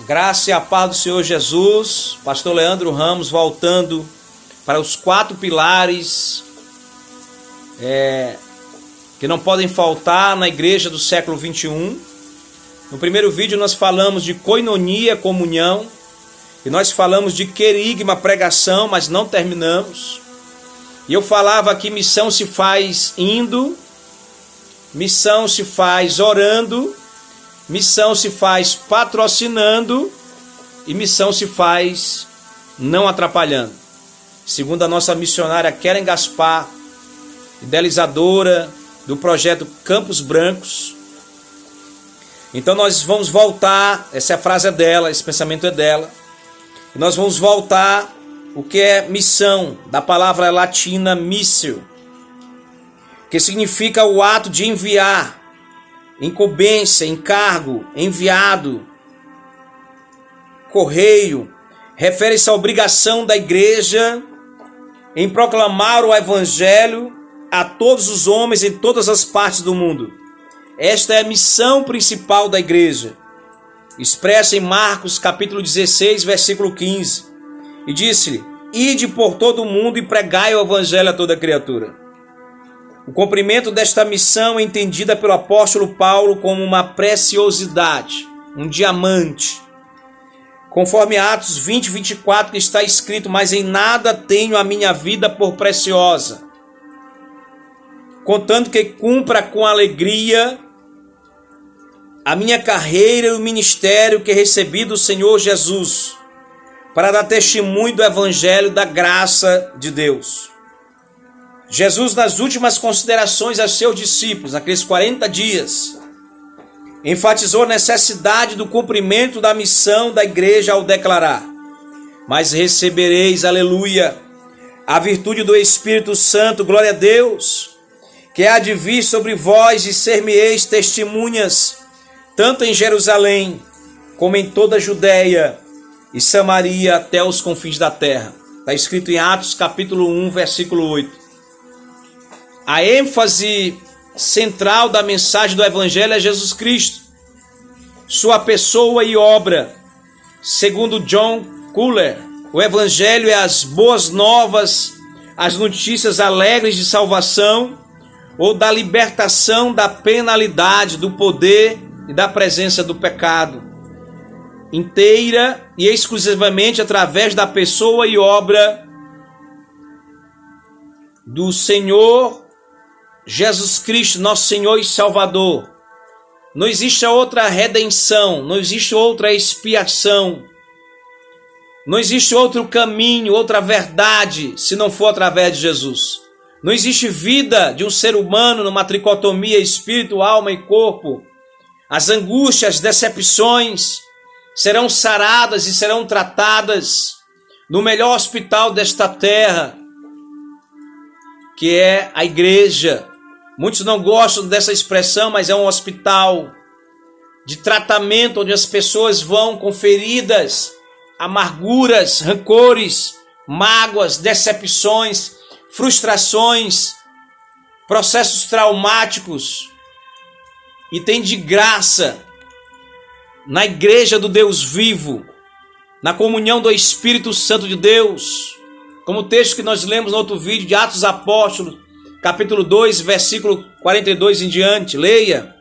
Graça e a paz do Senhor Jesus. Pastor Leandro Ramos voltando para os 4 pilares que não podem faltar na igreja do século 21. No primeiro vídeo nós falamos de koinonia, comunhão, e nós falamos de querigma, pregação, mas não terminamos. E eu falava que missão se faz indo, missão se faz orando, missão se faz patrocinando e missão se faz não atrapalhando. Segundo a nossa missionária Keren Gaspar, idealizadora do projeto Campos Brancos. Então nós vamos voltar, essa frase é dela, esse pensamento é dela. E nós vamos voltar o que é missão, da palavra latina missio, que significa o ato de enviar, incumbência, encargo, enviado, correio. Refere-se à obrigação da igreja em proclamar o evangelho a todos os homens em todas as partes do mundo. Esta é a missão principal da igreja, expressa em Marcos capítulo 16, versículo 15. E disse-lhe: ide por todo o mundo e pregai o evangelho a toda criatura. O cumprimento desta missão é entendida pelo apóstolo Paulo como uma preciosidade, um diamante. Conforme Atos 20, 24, que está escrito: mas em nada tenho a minha vida por preciosa, contando que cumpra com alegria a minha carreira e o ministério que recebi do Senhor Jesus, para dar testemunho do evangelho da graça de Deus. Jesus, nas últimas considerações aos seus discípulos, naqueles 40 dias, enfatizou a necessidade do cumprimento da missão da igreja ao declarar: mas recebereis, aleluia, a virtude do Espírito Santo, glória a Deus, que há de vir sobre vós e ser-me-eis testemunhas, tanto em Jerusalém, como em toda a Judéia e Samaria, até os confins da terra. Está escrito em Atos capítulo 1, versículo 8. A ênfase central da mensagem do Evangelho é Jesus Cristo, sua pessoa e obra. Segundo John Kuller, o Evangelho é as boas novas, as notícias alegres de salvação ou da libertação da penalidade, do poder e da presença do pecado, inteira e exclusivamente através da pessoa e obra do Senhor Jesus Cristo, nosso Senhor e Salvador. Não existe outra redenção, não existe outra expiação, não existe outro caminho, outra verdade, se não for através de Jesus. Não existe vida de um ser humano numa tricotomia espírito, alma e corpo. As angústias, as decepções serão saradas e serão tratadas no melhor hospital desta terra, que é a igreja. Muitos não gostam dessa expressão, mas é um hospital de tratamento onde as pessoas vão com feridas, amarguras, rancores, mágoas, decepções, frustrações, processos traumáticos, e tem de graça na igreja do Deus vivo, na comunhão do Espírito Santo de Deus, como o texto que nós lemos no outro vídeo de Atos dos Apóstolos, capítulo 2, versículo 42 em diante. Leia.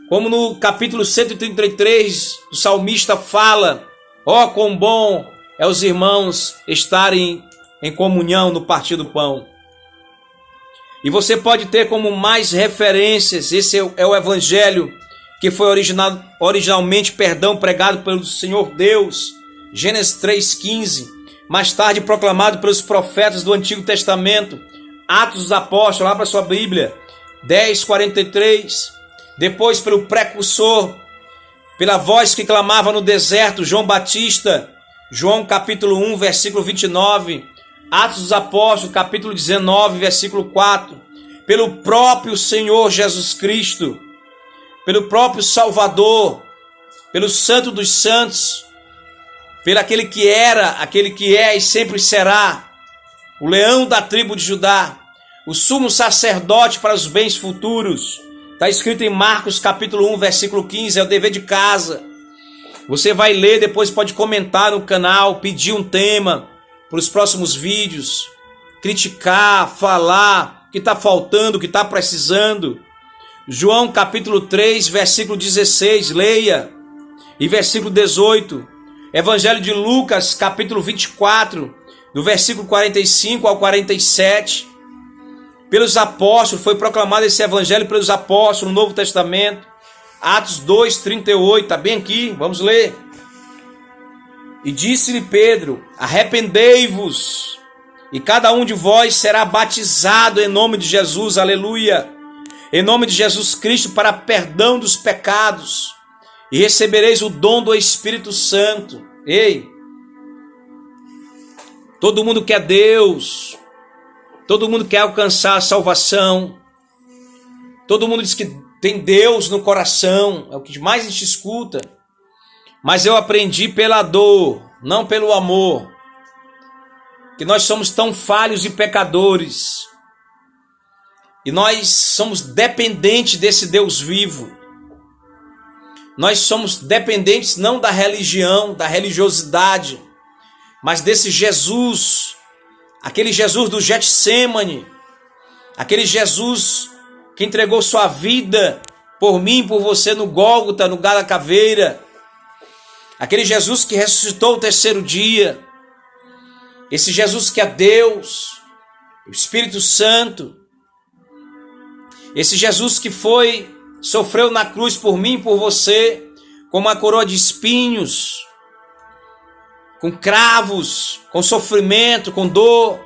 Como no capítulo 133, o salmista fala: ó, quão bom é os irmãos estarem em comunhão no partir do pão. E você pode ter como mais referências, esse é o evangelho que foi originalmente pregado pelo Senhor Deus, Gênesis 3,15, mais tarde proclamado pelos profetas do Antigo Testamento, Atos dos Apóstolos, lá para sua Bíblia, 10:43, depois pelo precursor, pela voz que clamava no deserto, João Batista, João capítulo 1, versículo 29, Atos dos Apóstolos, capítulo 19, versículo 4, pelo próprio Senhor Jesus Cristo, pelo próprio Salvador, pelo Santo dos Santos, pelo aquele que era, aquele que é e sempre será, o leão da tribo de Judá, o sumo sacerdote para os bens futuros. Está escrito em Marcos capítulo 1, versículo 15, é o dever de casa. Você vai ler, depois pode comentar no canal, pedir um tema para os próximos vídeos, criticar, falar o que está faltando, o que está precisando. João capítulo 3, versículo 16, leia. E versículo 18. Evangelho de Lucas capítulo 24, do versículo 45 ao 47. Pelos apóstolos, foi proclamado esse evangelho pelos apóstolos no Novo Testamento. Atos 2, 38, está bem aqui, vamos ler. E disse-lhe Pedro: arrependei-vos, e cada um de vós será batizado em nome de Jesus, aleluia, em nome de Jesus Cristo, para perdão dos pecados, e recebereis o dom do Espírito Santo. Ei, todo mundo quer Deus, todo mundo quer alcançar a salvação, todo mundo diz que tem Deus no coração, é o que mais a gente escuta. Mas eu aprendi pela dor, não pelo amor, que nós somos tão falhos e pecadores, e nós somos dependentes desse Deus vivo. Nós somos dependentes não da religião, da religiosidade, mas desse Jesus, aquele Jesus do Getsêmani, aquele Jesus que entregou sua vida por mim e por você no Gólgota, no galho da caveira. Aquele Jesus que ressuscitou o terceiro dia. Esse Jesus que é Deus, o Espírito Santo. Esse Jesus que sofreu na cruz por mim e por você, com uma coroa de espinhos, com cravos, com sofrimento, com dor,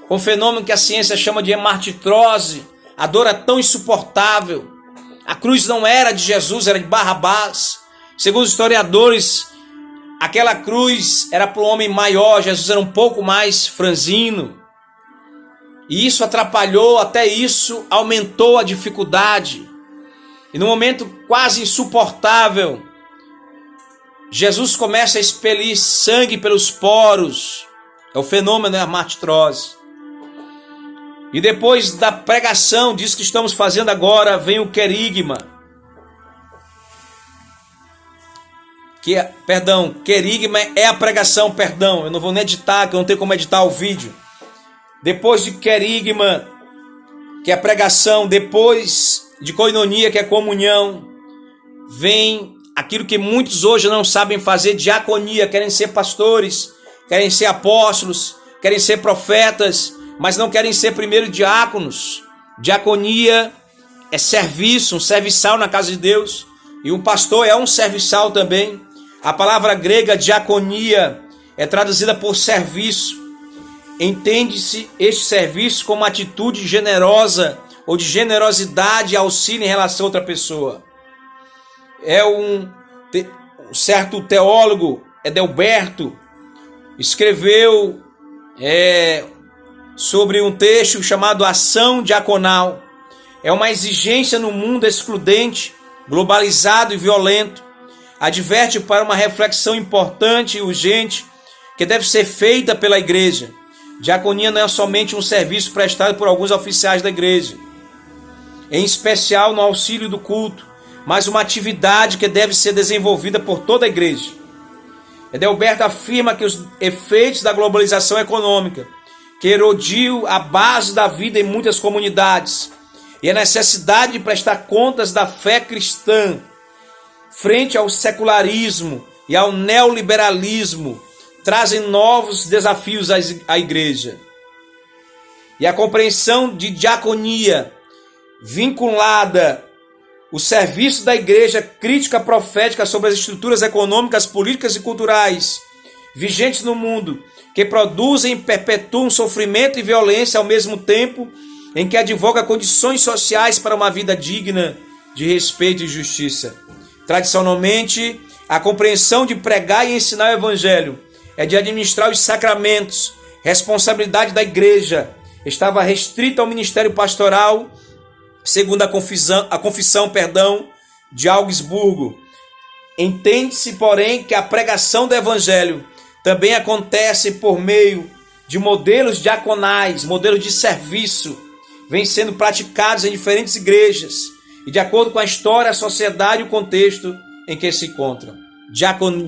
com um fenômeno que a ciência chama de hemartitrose. A dor é tão insuportável. A cruz não era de Jesus, era de Barrabás. Segundo os historiadores, aquela cruz era para o homem maior, Jesus era um pouco mais franzino. E isso atrapalhou, até isso aumentou a dificuldade. E no momento quase insuportável, Jesus começa a expelir sangue pelos poros. É o fenômeno da hemartitrose. E depois da pregação disso que estamos fazendo agora, vem o querigma. Querigma é a pregação, perdão. Eu não vou nem editar, que eu não tenho como editar o vídeo. Depois de querigma, que é a pregação, depois de koinonia, que é comunhão, vem aquilo que muitos hoje não sabem fazer, diaconia. Querem ser pastores, querem ser apóstolos, querem ser profetas, mas não querem ser primeiro diáconos. Diaconia é serviço, um serviçal na casa de Deus. E um pastor é um serviçal também. A palavra grega diaconia é traduzida por serviço. Entende-se este serviço como atitude generosa ou de generosidade e auxílio em relação a outra pessoa. Um certo teólogo, Edelberto, escreveu sobre um texto chamado Ação Diaconal. É uma exigência no mundo excludente, globalizado e violento. Adverte para uma reflexão importante e urgente que deve ser feita pela igreja. Diaconia não é somente um serviço prestado por alguns oficiais da igreja, em especial no auxílio do culto, mas uma atividade que deve ser desenvolvida por toda a igreja. Edelberto afirma que os efeitos da globalização econômica, que erodiu a base da vida em muitas comunidades, e a necessidade de prestar contas da fé cristã frente ao secularismo e ao neoliberalismo, trazem novos desafios à igreja. E a compreensão de diaconia vinculada o serviço da igreja, crítica profética sobre as estruturas econômicas, políticas e culturais vigentes no mundo, que produzem e perpetuam sofrimento e violência ao mesmo tempo em que advoga condições sociais para uma vida digna de respeito e justiça. Tradicionalmente, a compreensão de pregar e ensinar o evangelho é de administrar os sacramentos. Responsabilidade da igreja estava restrita ao ministério pastoral, segundo a confissão de Augsburgo. Entende-se, porém, que a pregação do evangelho também acontece por meio de modelos diaconais, modelos de serviço, vêm sendo praticados em diferentes igrejas e de acordo com a história, a sociedade e o contexto em que se encontram. Diaconia